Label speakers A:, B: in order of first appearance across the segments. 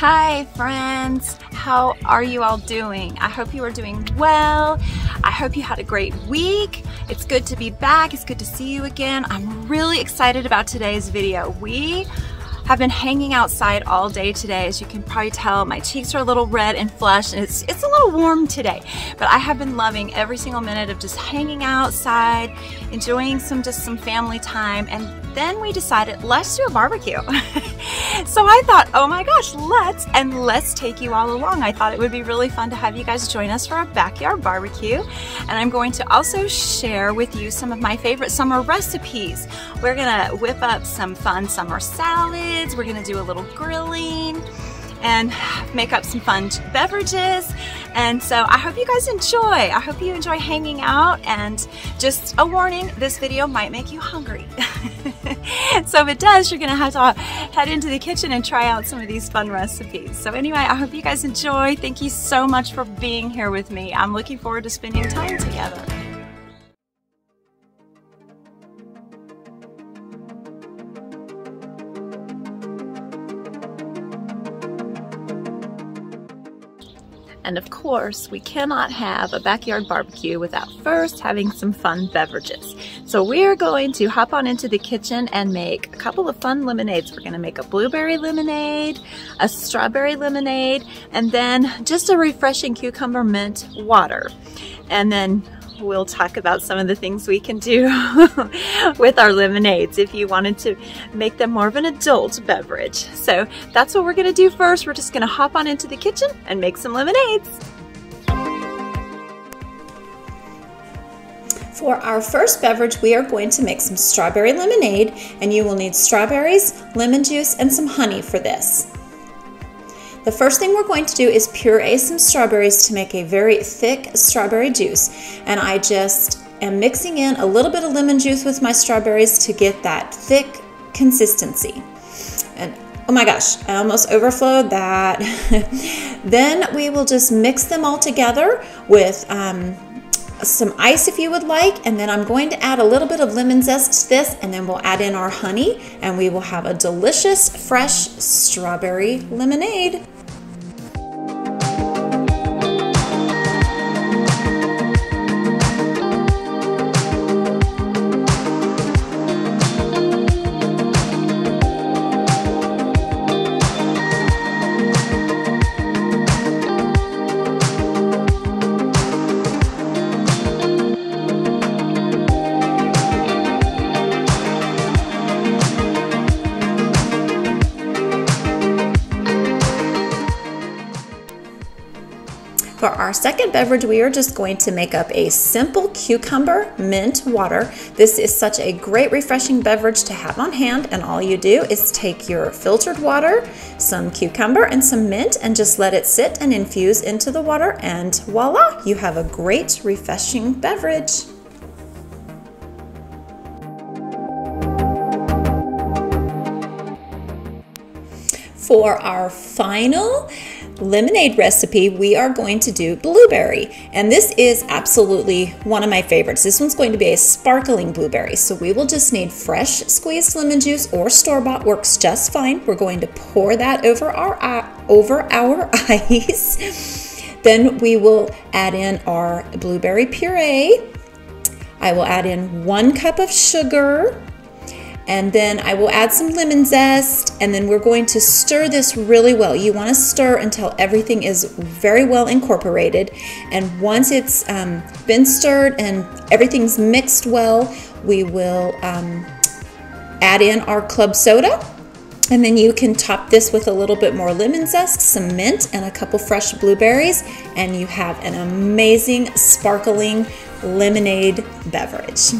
A: Hi friends, how are you all doing? I hope you are doing well. I hope you had a great week. It's good to be back. It's good to see you again. I'm really excited about today's video. We have been hanging outside all day today. As you can probably tell, my cheeks are a little red and flushed, and it's a little warm today. But I have been loving every single minute of just hanging outside, enjoying some family time, and then we decided, let's do a barbecue. So I thought, oh my gosh, let's take you all along. I thought it would be really fun to have you guys join us for a backyard barbecue. And I'm going to also share with you some of my favorite summer recipes. We're gonna whip up some fun summer salads. We're gonna do a little grilling and make up some fun beverages. And so I hope you guys enjoy. I hope you enjoy hanging out, and just a warning, this video might make you hungry. So if it does, you're gonna have to head into the kitchen and try out some of these fun recipes. So anyway, I hope you guys enjoy. Thank you so much for being here with me. I'm looking forward to spending time together. And of course, we cannot have a backyard barbecue without first having some fun beverages. So we're going to hop on into the kitchen and make a couple of fun lemonades. We're gonna make a blueberry lemonade, a strawberry lemonade, and then just a refreshing cucumber mint water. And then we'll talk about some of the things we can do with our lemonades if you wanted to make them more of an adult beverage. So that's what we're gonna do first. We're just gonna hop on into the kitchen and make some lemonades.
B: For our first beverage, we are going to make some strawberry lemonade, and you will need strawberries, lemon juice, and some honey for this. The first thing we're going to do is puree some strawberries to make a very thick strawberry juice. And I just am mixing in a little bit of lemon juice with my strawberries to get that thick consistency. And oh my gosh, I almost overflowed that. Then we will just mix them all together with some ice if you would like, and then I'm going to add a little bit of lemon zest to this, and then we'll add in our honey, and we will have a delicious fresh strawberry lemonade. For our second beverage, we are just going to make up a simple cucumber mint water. This is such a great refreshing beverage to have on hand, and all you do is take your filtered water, some cucumber, and some mint, and just let it sit and infuse into the water, and voila, you have a great refreshing beverage. For our final lemonade recipe, we are going to do blueberry, and this is absolutely one of my favorites. This one's going to be a sparkling blueberry, so we will just need fresh squeezed lemon juice, or store-bought works just fine. We're going to pour that over our ice. Then we will add in our blueberry puree. I will add in 1 cup of sugar, and then I will add some lemon zest, and then we're going to stir this really well. You want to stir until everything is very well incorporated, and once it's been stirred and everything's mixed well, we will add in our club soda, and then you can top this with a little bit more lemon zest, some mint, and a couple fresh blueberries, and you have an amazing sparkling lemonade beverage.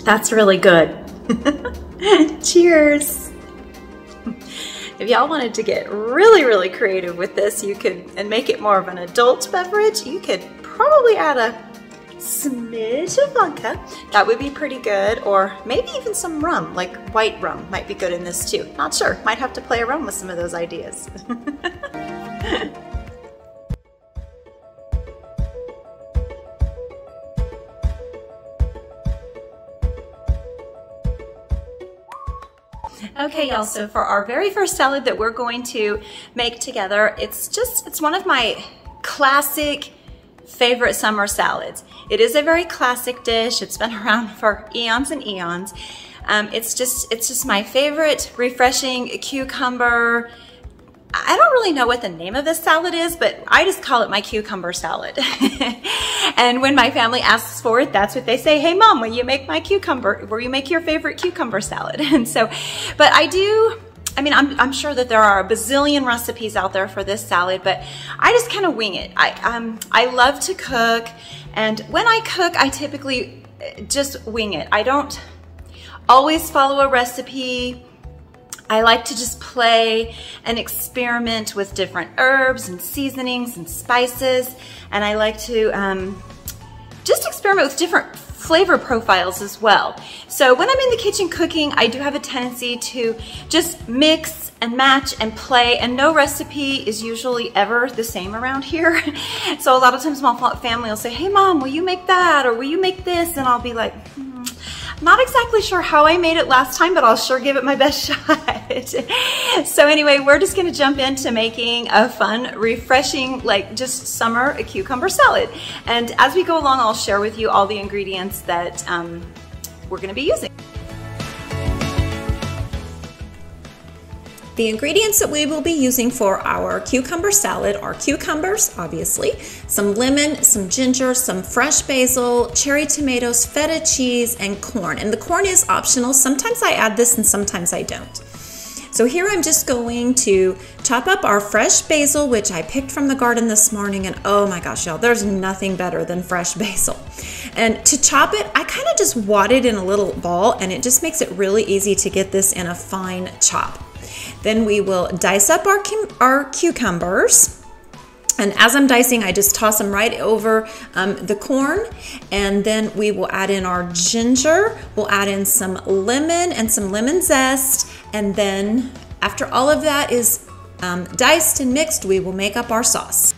A: That's really good. Cheers. If y'all wanted to get really, really creative with this, you could, and make it more of an adult beverage, you could probably add a smidge of vodka. That would be pretty good, or maybe even some rum, like white rum might be good in this too. Not sure, might have to play around with some of those ideas. Okay, y'all, so for our very first salad that we're going to make together, it's one of my classic favorite summer salads. It is a very classic dish. It's been around for eons and eons. It's just my favorite refreshing cucumber. I don't really know what the name of this salad is, but I just call it my cucumber salad. And when my family asks for it, that's what they say. Hey mom, will you make my cucumber, will you make your favorite cucumber salad? And so, but I'm sure that there are a bazillion recipes out there for this salad, but I just kind of wing it. I love to cook, and when I cook, I typically just wing it. I don't always follow a recipe. I like to just play and experiment with different herbs and seasonings and spices, and I like to just experiment with different flavor profiles as well. So when I'm in the kitchen cooking, I do have a tendency to just mix and match and play, and no recipe is usually ever the same around here. So a lot of times my family will say, hey mom, will you make that, or will you make this? And I'll be like, not exactly sure how I made it last time, but I'll sure give it my best shot. So anyway, we're just gonna jump into making a fun, refreshing, like just summer cucumber salad. And as we go along, I'll share with you all the ingredients that we're gonna be using.
B: The ingredients that we will be using for our cucumber salad are cucumbers, obviously, some lemon, some ginger, some fresh basil, cherry tomatoes, feta cheese, and corn. And the corn is optional. Sometimes I add this and sometimes I don't. So here I'm just going to chop up our fresh basil, which I picked from the garden this morning, and oh my gosh, y'all, there's nothing better than fresh basil. And to chop it, I kind of just wad it in a little ball, and it just makes it really easy to get this in a fine chop. Then we will dice up our cucumbers. And as I'm dicing, I just toss them right over the corn. And then we will add in our ginger. We'll add in some lemon and some lemon zest. And then after all of that is diced and mixed, we will make up our sauce.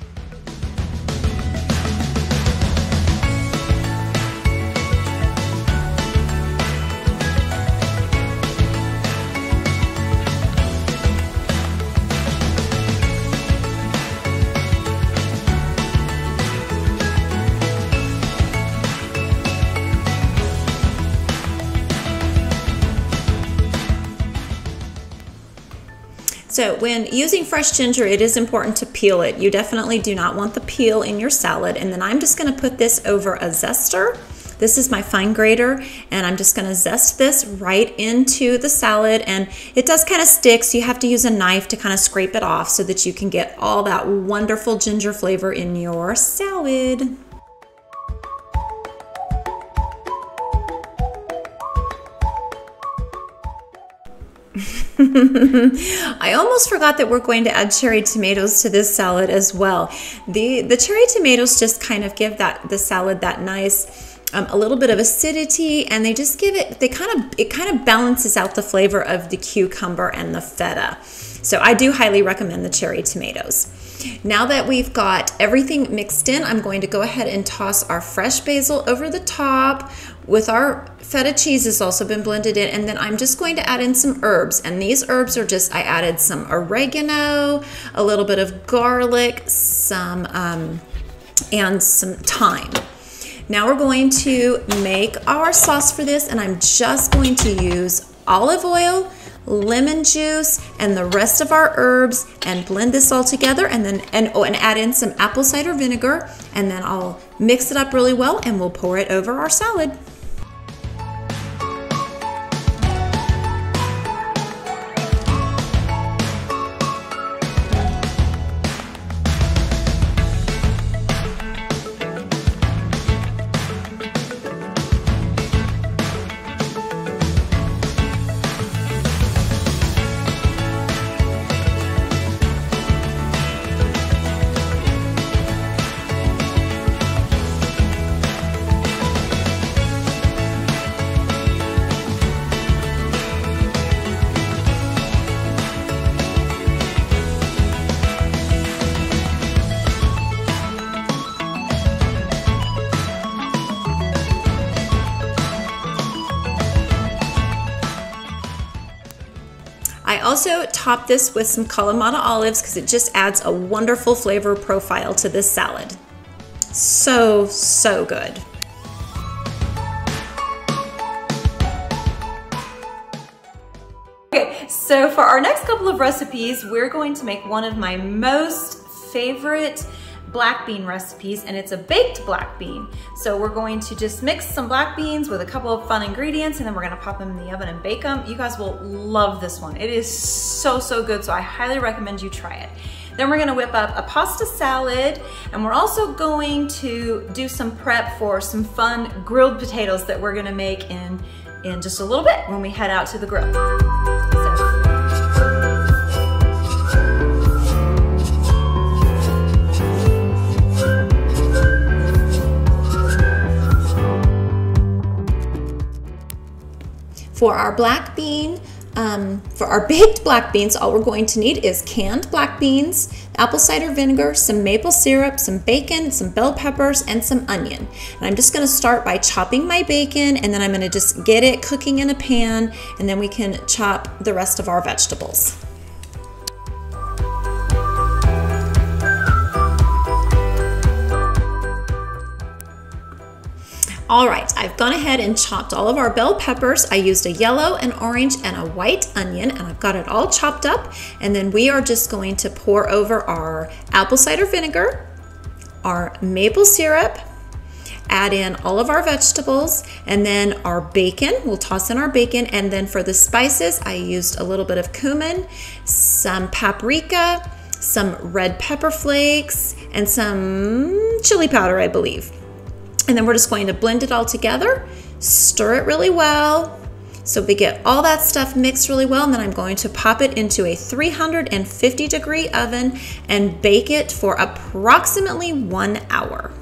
B: So when using fresh ginger, it is important to peel it. You definitely do not want the peel in your salad. And then I'm just gonna put this over a zester. This is my fine grater, and I'm just gonna zest this right into the salad. And it does kind of stick, so you have to use a knife to kind of scrape it off so that you can get all that wonderful ginger flavor in your salad. I almost forgot that we're going to add cherry tomatoes to this salad as well. The cherry tomatoes just kind of give the salad that nice a little bit of acidity, and they just give it, it kind of balances out the flavor of the cucumber and the feta. So I do highly recommend the cherry tomatoes. Now that we've got everything mixed in, I'm going to go ahead and toss our fresh basil over the top with our feta cheese has also been blended in, and then I'm just going to add in some herbs, and these herbs are just, I added some oregano, a little bit of garlic, some and some thyme. Now we're going to make our sauce for this, and I'm just going to use olive oil, lemon juice, and the rest of our herbs, and blend this all together, and then and add in some apple cider vinegar, and then I'll mix it up really well, and we'll pour it over our salad. also topped this with some Kalamata olives because it just adds a wonderful flavor profile to this salad. So, so good. Okay, so for our next couple of recipes, we're going to make one of my most favorite black bean recipes, and it's a baked black bean. So we're going to just mix some black beans with a couple of fun ingredients, and then we're gonna pop them in the oven and bake them. You guys will love this one. It is so, so good, so I highly recommend you try it. Then we're gonna whip up a pasta salad, and we're also going to do some prep for some fun grilled potatoes that we're gonna make in just a little bit when we head out to the grill. For our black bean, for our baked black beans, all we're going to need is canned black beans, apple cider vinegar, some maple syrup, some bacon, some bell peppers, and some onion. And I'm just gonna start by chopping my bacon, and then I'm gonna just get it cooking in a pan, and then we can chop the rest of our vegetables. All right, I've gone ahead and chopped all of our bell peppers. I used a yellow, an orange, and a white onion, and I've got it all chopped up. And then we are just going to pour over our apple cider vinegar, our maple syrup, add in all of our vegetables, and then our bacon. We'll toss in our bacon, and then for the spices, I used a little bit of cumin, some paprika, some red pepper flakes, and some chili powder, I believe. And then we're just going to blend it all together, stir it really well, so we get all that stuff mixed really well, and then I'm going to pop it into a 350-degree oven and bake it for approximately 1 hour.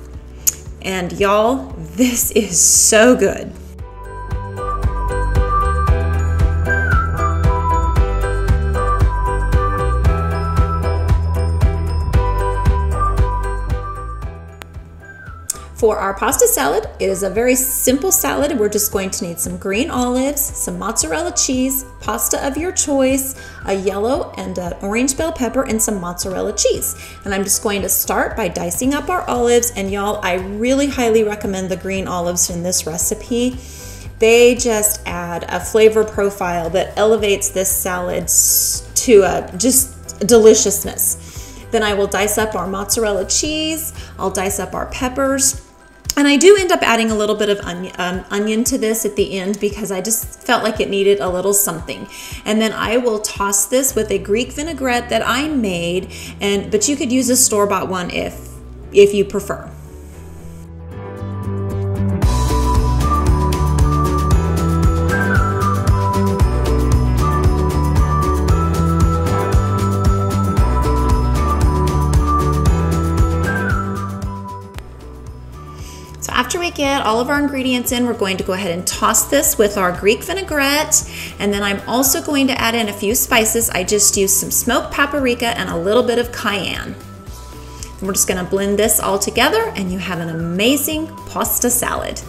B: And y'all, this is so good. For our pasta salad, it is a very simple salad. We're just going to need some green olives, some mozzarella cheese, pasta of your choice, a yellow and an orange bell pepper, and some mozzarella cheese. And I'm just going to start by dicing up our olives. And y'all, I really highly recommend the green olives in this recipe. They just add a flavor profile that elevates this salad to just deliciousness. Then I will dice up our mozzarella cheese. I'll dice up our peppers. And I do end up adding a little bit of onion to this at the end because I just felt like it needed a little something. And then I will toss this with a Greek vinaigrette that I made, but you could use a store-bought one if you prefer. After we get all of our ingredients in, we're going to go ahead and toss this with our Greek vinaigrette. And then I'm also going to add in a few spices. I just used some smoked paprika and a little bit of cayenne. And we're just gonna blend this all together, and you have an amazing pasta salad.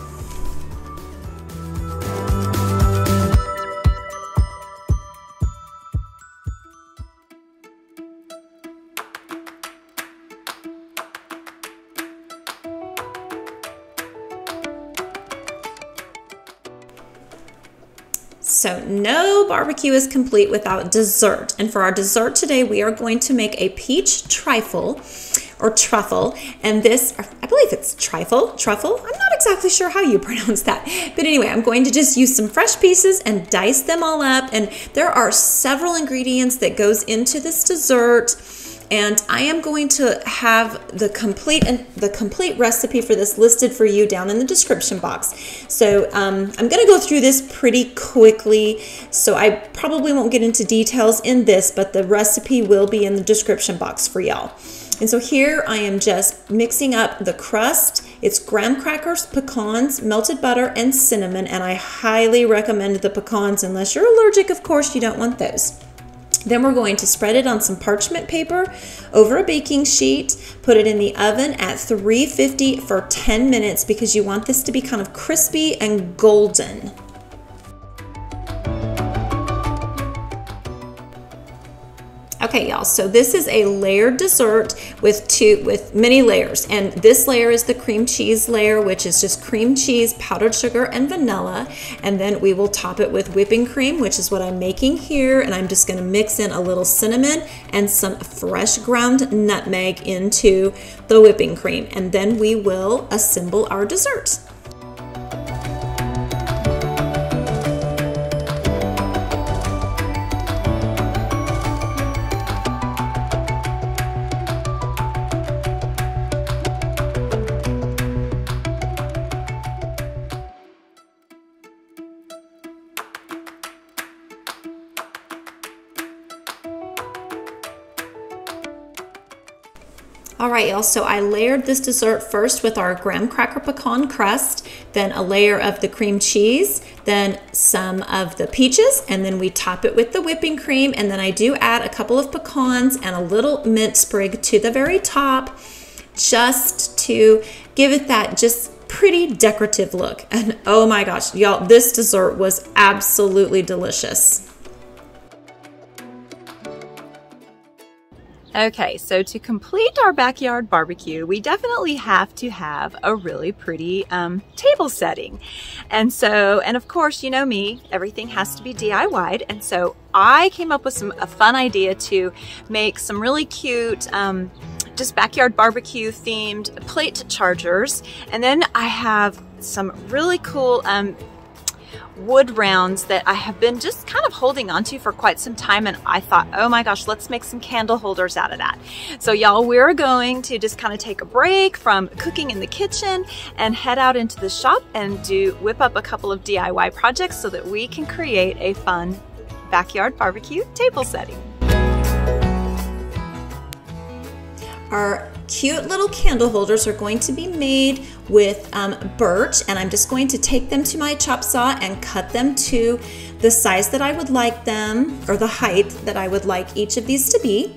B: So no barbecue is complete without dessert. And for our dessert today, we are going to make a peach trifle or truffle. And this, I believe it's truffle. I'm not exactly sure how you pronounce that. But anyway, I'm going to just use some fresh pieces and dice them all up. And there are several ingredients that goes into this dessert. And I am going to have the complete recipe for this listed for you down in the description box. So I'm going to go through this pretty quickly, so I probably won't get into details in this, but the recipe will be in the description box for y'all. And so here I am just mixing up the crust. It's graham crackers, pecans, melted butter, and cinnamon, and I highly recommend the pecans. Unless you're allergic, of course, you don't want those. Then we're going to spread it on some parchment paper over a baking sheet, put it in the oven at 350 for 10 minutes because you want this to be kind of crispy and golden. Okay, y'all, so this is a layered dessert with many layers, and this layer is the cream cheese layer, which is just cream cheese, powdered sugar, and vanilla, and then we will top it with whipping cream, which is what I'm making here, and I'm just gonna mix in a little cinnamon and some fresh ground nutmeg into the whipping cream, and then we will assemble our dessert. All right, y'all, so I layered this dessert first with our graham cracker pecan crust, then a layer of the cream cheese, then some of the peaches, and then we top it with the whipping cream, and then I do add a couple of pecans and a little mint sprig to the very top, just to give it that just pretty decorative look. And oh my gosh, y'all, this dessert was absolutely delicious.
A: Okay, so to complete our backyard barbecue, we definitely have to have a really pretty table setting. And of course, you know me, everything has to be DIY'd. And so I came up with a fun idea to make some really cute, just backyard barbecue themed plate chargers. And then I have some really cool wood rounds that I have been just kind of holding onto for quite some time, and I thought, oh my gosh, let's make some candle holders out of that. So y'all, we're going to just kind of take a break from cooking in the kitchen and head out into the shop and whip up a couple of DIY projects so that we can create a fun backyard barbecue table setting.
B: Our cute little candle holders are going to be made with birch, and I'm just going to take them to my chop saw and cut them to the size that I would like them, or the height that I would like each of these to be.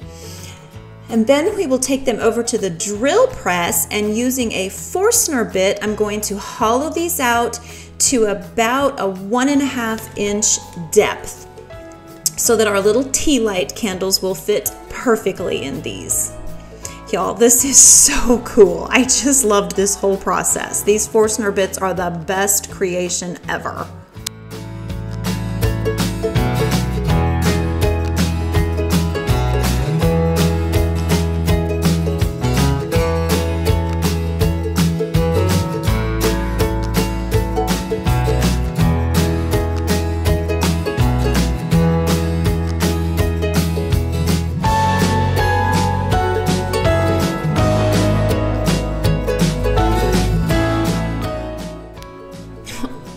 B: And then we will take them over to the drill press, and using a Forstner bit, I'm going to hollow these out to about a 1.5 inch depth so that our little tea light candles will fit perfectly in these. Y'all, this is so cool. I just loved this whole process. These Forstner bits are the best creation ever.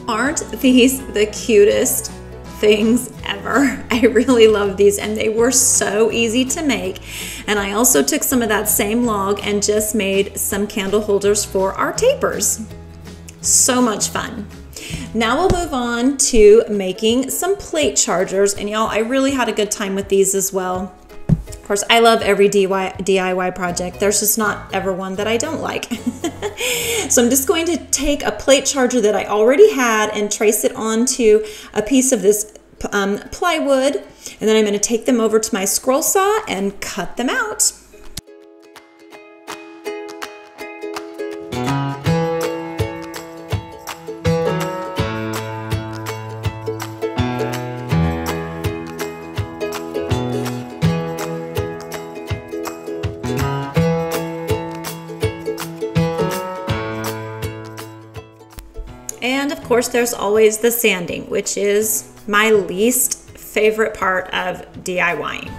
B: Aren't these the cutest things ever? I really love these, and they were so easy to make. And I also took some of that same log and just made some candle holders for our tapers. So much fun. Now we'll move on to making some plate chargers, and y'all, I really had a good time with these as well. Of course, I love every DIY project. There's just not ever one that I don't like. So I'm just going to take a plate charger that I already had and trace it onto a piece of this plywood, and then I'm going to take them over to my scroll saw and cut them out. And of course, there's always the sanding, which is my least favorite part of DIYing.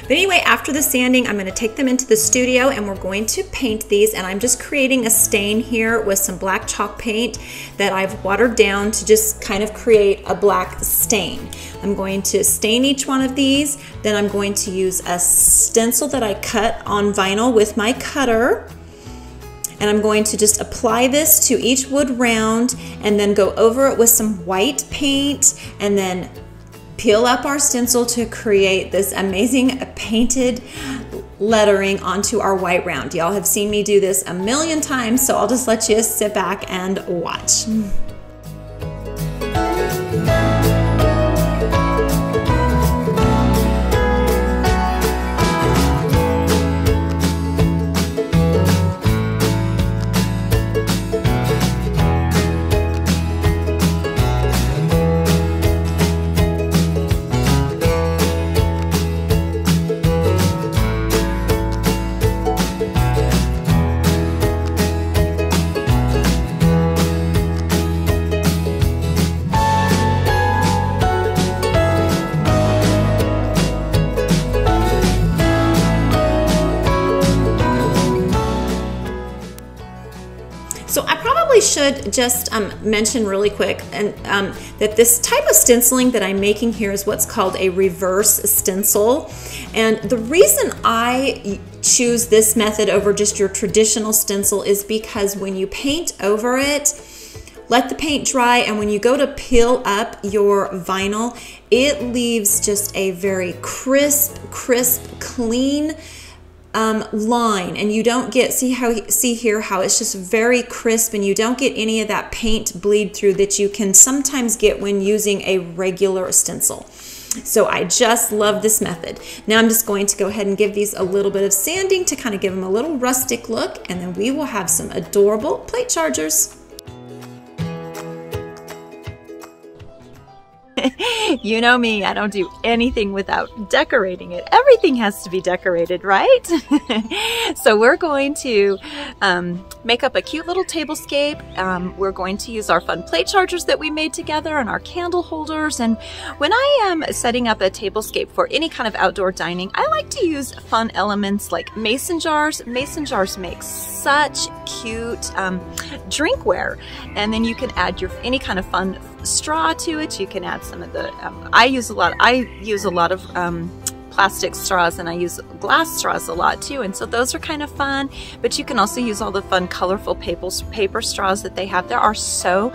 B: But anyway, after the sanding, I'm going to take them into the studio and we're going to paint these. And I'm just creating a stain here with some black chalk paint that I've watered down to just kind of create a black stain. I'm going to stain each one of these. Then I'm going to use a stencil that I cut on vinyl with my cutter. And I'm going to just apply this to each wood round and then go over it with some white paint and then peel up our stencil to create this amazing painted lettering onto our white round. Y'all have seen me do this a million times, so I'll just let you sit back and watch. should just mention really quick and that this type of stenciling that I'm making here is what's called a reverse stencil. And the reason I choose this method over just your traditional stencil is because when you paint over it, let the paint dry, and when you go to peel up your vinyl, it leaves just a very crisp, clean line, and you don't get, see here how it's just very crisp, and you don't get any of that paint bleed through that you can sometimes get when using a regular stencil. So I just love this method. Now I'm just going to go ahead and give these a little bit of sanding to kind of give them a little rustic look, and then we will have some adorable plate chargers.
A: You know me, I don't do anything without decorating it. Everything has to be decorated, right? So we're going to make up a cute little tablescape. We're going to use our fun plate chargers that we made together and our candle holders. And when I am setting up a tablescape for any kind of outdoor dining, I like to use fun elements like mason jars. Mason jars make such cute drinkware. And then you can add any kind of fun straw to it. You can add some of the I use a lot of plastic straws, and I use glass straws a lot too, and so those are kind of fun. But you can also use all the fun colorful paper straws that they have. There are so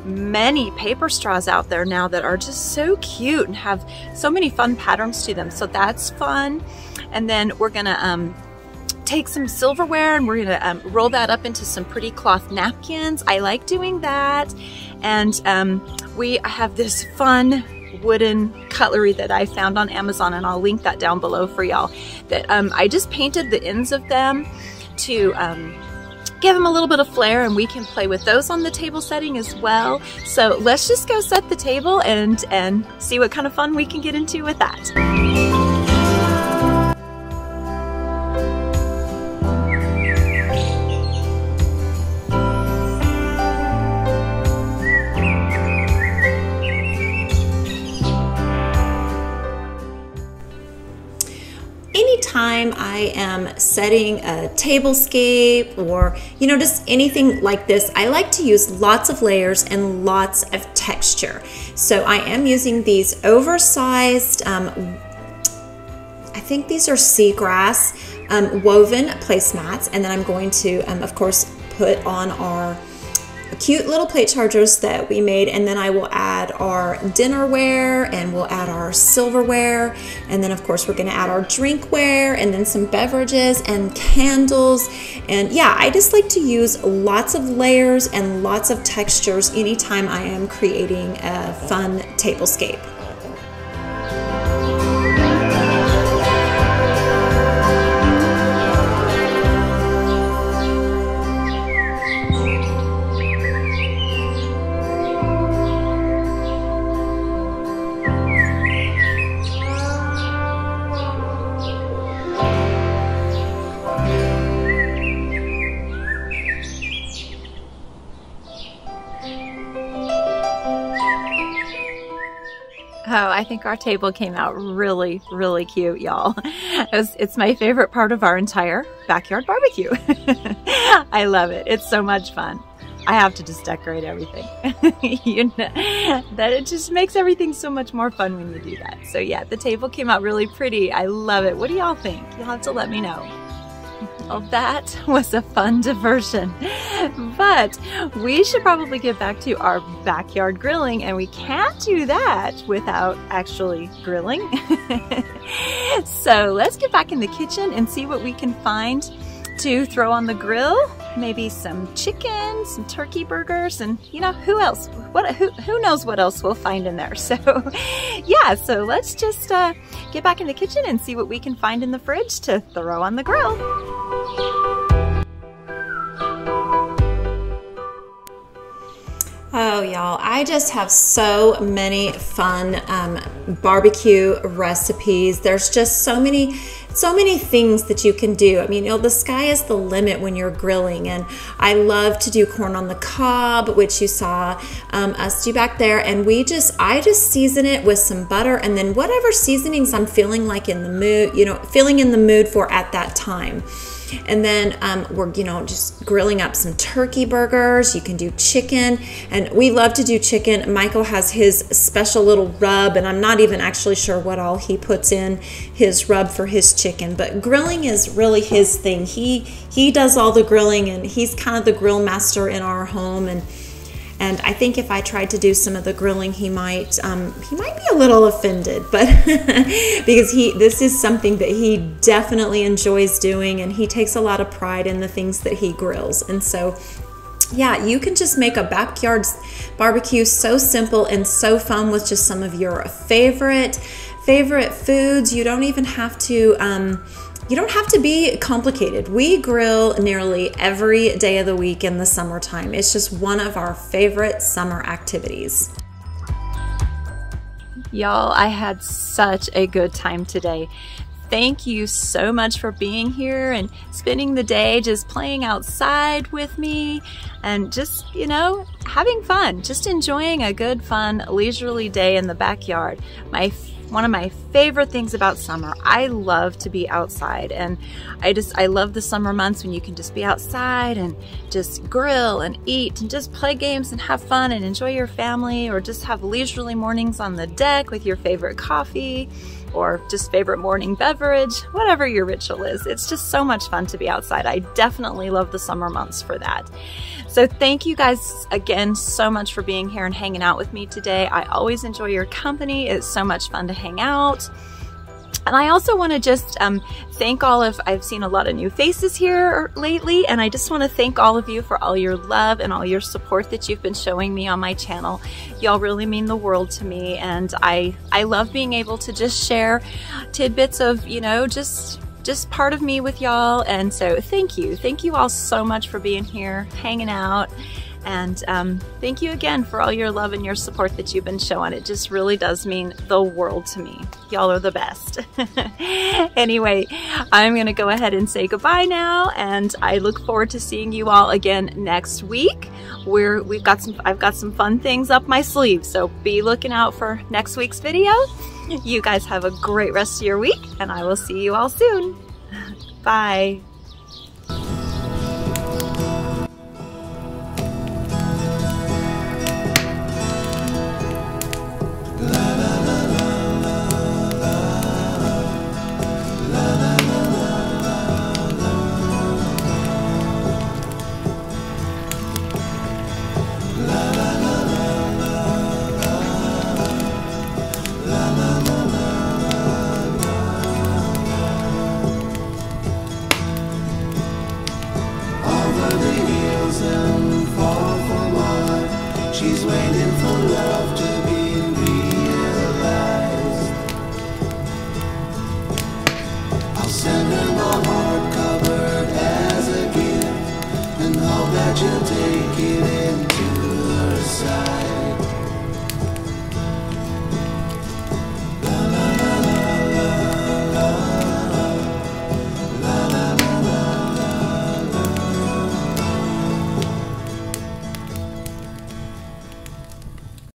A: many paper straws out there now that are just so cute and have so many fun patterns to them, so that's fun. And then we're gonna take some silverware and we're gonna roll that up into some pretty cloth napkins. I like doing that. And we have this fun wooden cutlery that I found on Amazon, and I'll link that down below for y'all, that I just painted the ends of them to give them a little bit of flair, and we can play with those on the table setting as well. So let's just go set the table and see what kind of fun we can get into with that.
B: Anytime I am setting a tablescape or, you know, just anything like this, I like to use lots of layers and lots of texture. So I am using these oversized, I think these are seagrass woven placemats, and then I'm going to, of course, put on our cute little plate chargers that we made, and then I will add our dinnerware, and we'll add our silverware, and then of course we're going to add our drinkware, and then some beverages and candles. And yeah, I just like to use lots of layers and lots of textures anytime I am creating a fun tablescape.
A: Oh, I think our table came out really, really cute, y'all. It's my favorite part of our entire backyard barbecue. I love it. It's so much fun. I have to just decorate everything. You know, that it just makes everything so much more fun when you do that. So yeah, the table came out really pretty. I love it. What do y'all think? You'll have to let me know. Well, that was a fun diversion, but we should probably get back to our backyard grilling, and we can't do that without actually grilling. So let's get back in the kitchen and see what we can find to throw on the grill. Maybe some chicken, some turkey burgers, and you know, who else? Who knows what else we'll find in there? So yeah, so let's just get back in the kitchen and see what we can find in the fridge to throw on the grill.
B: Oh, y'all, I just have so many fun barbecue recipes. There's just so many things that you can do. I mean, you know, the sky is the limit when you're grilling, and I love to do corn on the cob, which you saw us do back there, and I just season it with some butter, and then whatever seasonings I'm feeling like in the mood, you know, feeling in the mood for at that time. And then we're, you know, just grilling up some turkey burgers. You can do chicken, and we love to do chicken. Michael has his special little rub, and I'm not even actually sure what all he puts in his rub for his chicken, but grilling is really his thing. He does all the grilling, and he's kind of the grill master in our home. And I think if I tried to do some of the grilling, he might be a little offended, but because this is something that he definitely enjoys doing, and he takes a lot of pride in the things that he grills. And so, yeah, you can just make a backyard barbecue so simple and so fun with just some of your favorite foods. You don't even have to. You don't have to be complicated. We grill nearly every day of the week in the summertime. It's just one of our favorite summer activities.
A: Y'all, I had such a good time today. Thank you so much for being here and spending the day just playing outside with me and just, you know, having fun, just enjoying a good, fun, leisurely day in the backyard. One of my favorite things about summer, I love to be outside, and I love the summer months when you can just be outside and just grill and eat and just play games and have fun and enjoy your family, or just have leisurely mornings on the deck with your favorite coffee or just favorite morning beverage, whatever your ritual is. It's just so much fun to be outside. I definitely love the summer months for that. So thank you guys again so much for being here and hanging out with me today. I always enjoy your company. It's so much fun to hang out. And I also want to just thank all of, I've seen a lot of new faces here lately, and I just want to thank all of you for all your love and all your support that you've been showing me on my channel. Y'all really mean the world to me, and I love being able to just share tidbits of, you know, just part of me with y'all. And so thank you all so much for being here, hanging out. And thank you again for all your love and your support that you've been showing. It just really does mean the world to me. Y'all are the best. Anyway, I'm gonna go ahead and say goodbye now, and I look forward to seeing you all again next week. I've got some fun things up my sleeve, so be looking out for next week's video. You guys have a great rest of your week, and I will see you all soon. Bye.
C: She's waiting for love to be realized. I'll send her